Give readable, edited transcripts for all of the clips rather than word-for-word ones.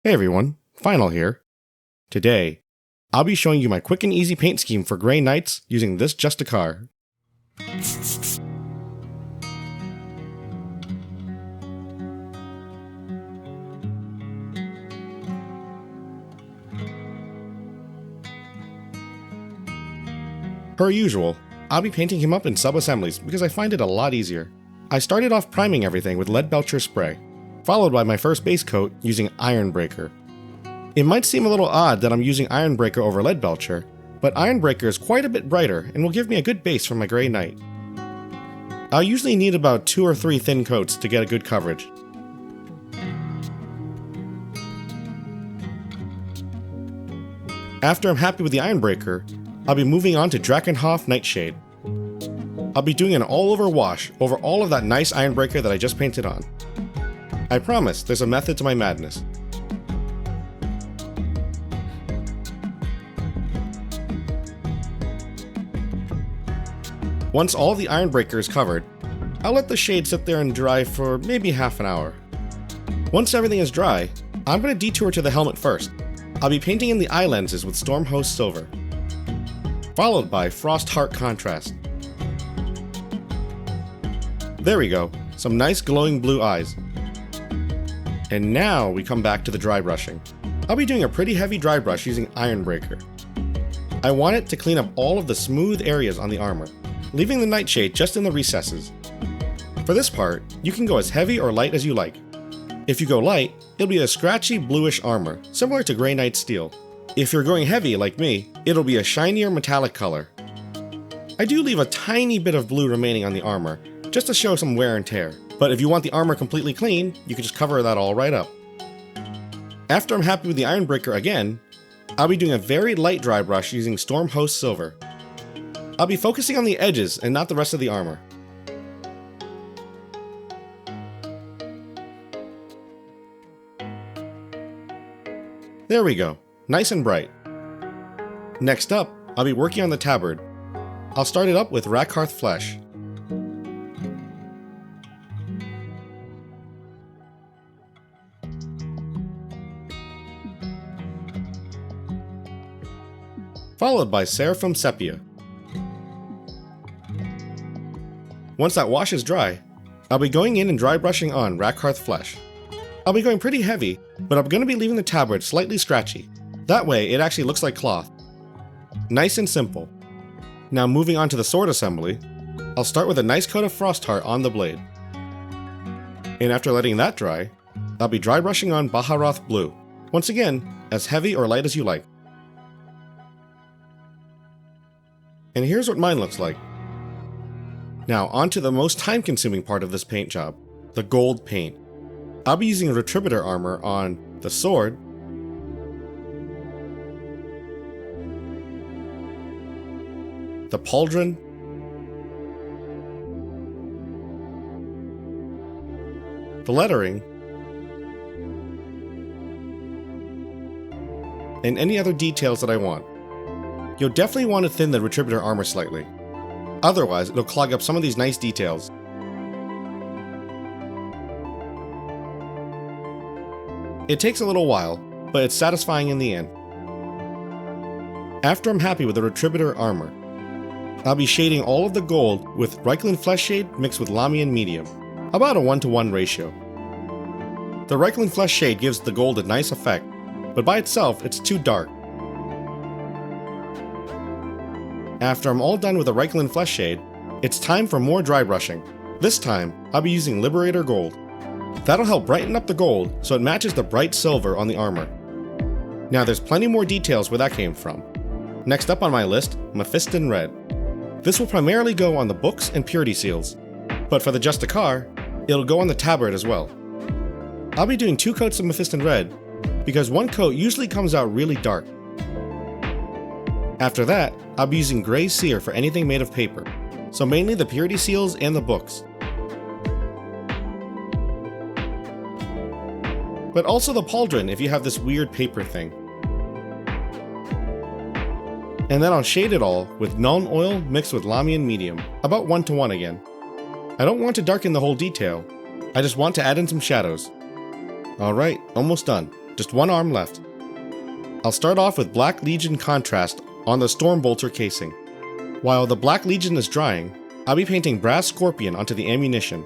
Hey everyone, Final here. Today, I'll be showing you my quick and easy paint scheme for Grey Knights using this Justicar. Per usual, I'll be painting him up in sub-assemblies because I find it a lot easier. I started off priming everything with lead belcher spray, followed by my first base coat using Ironbreaker. It might seem a little odd that I'm using Ironbreaker over lead belcher, but Ironbreaker is quite a bit brighter and will give me a good base for my Grey Knight. I'll usually need about 2 or 3 thin coats to get a good coverage. After I'm happy with the Ironbreaker, I'll be moving on to Drakenhof Nightshade. I'll be doing an all-over wash over all of that nice Ironbreaker that I just painted on. I promise there's a method to my madness. Once all the Ironbreaker is covered, I'll let the shade sit there and dry for maybe half an hour. Once everything is dry, I'm going to detour to the helmet first. I'll be painting in the eye lenses with Stormhost Silver, followed by Frost Heart Contrast. There we go, some nice glowing blue eyes. And now we come back to the dry brushing. I'll be doing a pretty heavy dry brush using Ironbreaker. I want it to clean up all of the smooth areas on the armor, leaving the nightshade just in the recesses. For this part, you can go as heavy or light as you like. If you go light, it'll be a scratchy bluish armor, similar to Grey Knight steel. If you're going heavy like me, it'll be a shinier metallic color. I do leave a tiny bit of blue remaining on the armor, just to show some wear and tear. But if you want the armor completely clean, you can just cover that all right up. After I'm happy with the Ironbreaker again, I'll be doing a very light dry brush using Stormhost Silver. I'll be focusing on the edges and not the rest of the armor. There we go, nice and bright. Next up, I'll be working on the Tabard. I'll start it up with Rakarth Flesh. Followed by Seraphim Sepia. Once that wash is dry, I'll be going in and dry brushing on Rakarth Flesh. I'll be going pretty heavy, but I'm going to be leaving the tabard slightly scratchy. That way it actually looks like cloth. Nice and simple. Now moving on to the sword assembly, I'll start with a nice coat of Frostheart on the blade. And after letting that dry, I'll be dry brushing on Baharoth Blue. Once again, as heavy or light as you like. And here's what mine looks like. Now on to the most time-consuming part of this paint job, the gold paint. I'll be using Retributor armor on the sword, the pauldron, the lettering, and any other details that I want. You'll definitely want to thin the Retributor armor slightly. Otherwise, it'll clog up some of these nice details. It takes a little while, but it's satisfying in the end. After I'm happy with the Retributor armor, I'll be shading all of the gold with Reikland Flesh Shade mixed with Lamian Medium, about a 1:1 ratio. The Reikland Flesh Shade gives the gold a nice effect, but by itself it's too dark. After I'm all done with the Reikland Flesh Shade, it's time for more dry brushing. This time, I'll be using Liberator Gold. That'll help brighten up the gold so it matches the bright silver on the armor. Now there's plenty more details where that came from. Next up on my list, Mephiston Red. This will primarily go on the books and purity seals, but for the Justicar, it'll go on the tabard as well. I'll be doing 2 coats of Mephiston Red because 1 coat usually comes out really dark. After that, I'll be using Grey Seer for anything made of paper, so mainly the purity seals and the books. But also the pauldron if you have this weird paper thing. And then I'll shade it all with Nuln Oil mixed with Lamian Medium, about 1:1 again. I don't want to darken the whole detail, I just want to add in some shadows. Alright, almost done. just one arm left. I'll start off with Black Legion contrast on the Stormbolter casing. While the Black Legion is drying, I'll be painting Brass Scorpion onto the ammunition,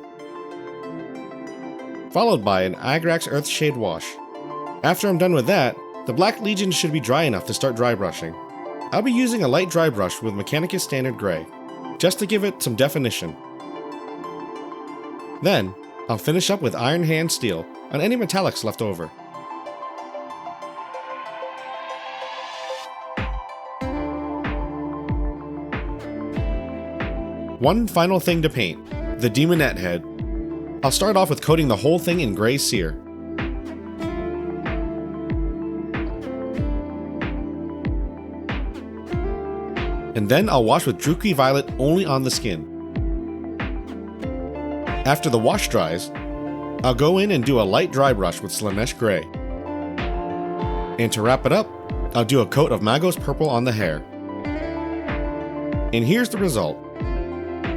followed by an Agrax Earthshade wash. After I'm done with that, the Black Legion should be dry enough to start dry brushing. I'll be using a light dry brush with Mechanicus Standard Gray, just to give it some definition. Then, I'll finish up with Iron Hand Steel on any metallics left over. One final thing to paint, the Daemonette Head. I'll start off with coating the whole thing in Gray Sear. And then I'll wash with Druchii Violet only on the skin. After the wash dries, I'll go in and do a light dry brush with Slaanesh Gray. And to wrap it up, I'll do a coat of Magos Purple on the hair. And here's the result.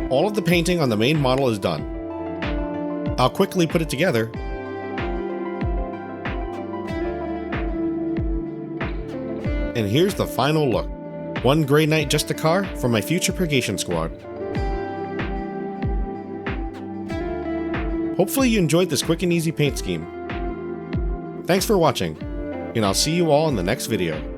All of the painting on the main model is done. I'll quickly put it together. And here's the final look. One Grey Knight Justicar for my future Purgation Squad. Hopefully you enjoyed this quick and easy paint scheme. Thanks for watching, and I'll see you all in the next video.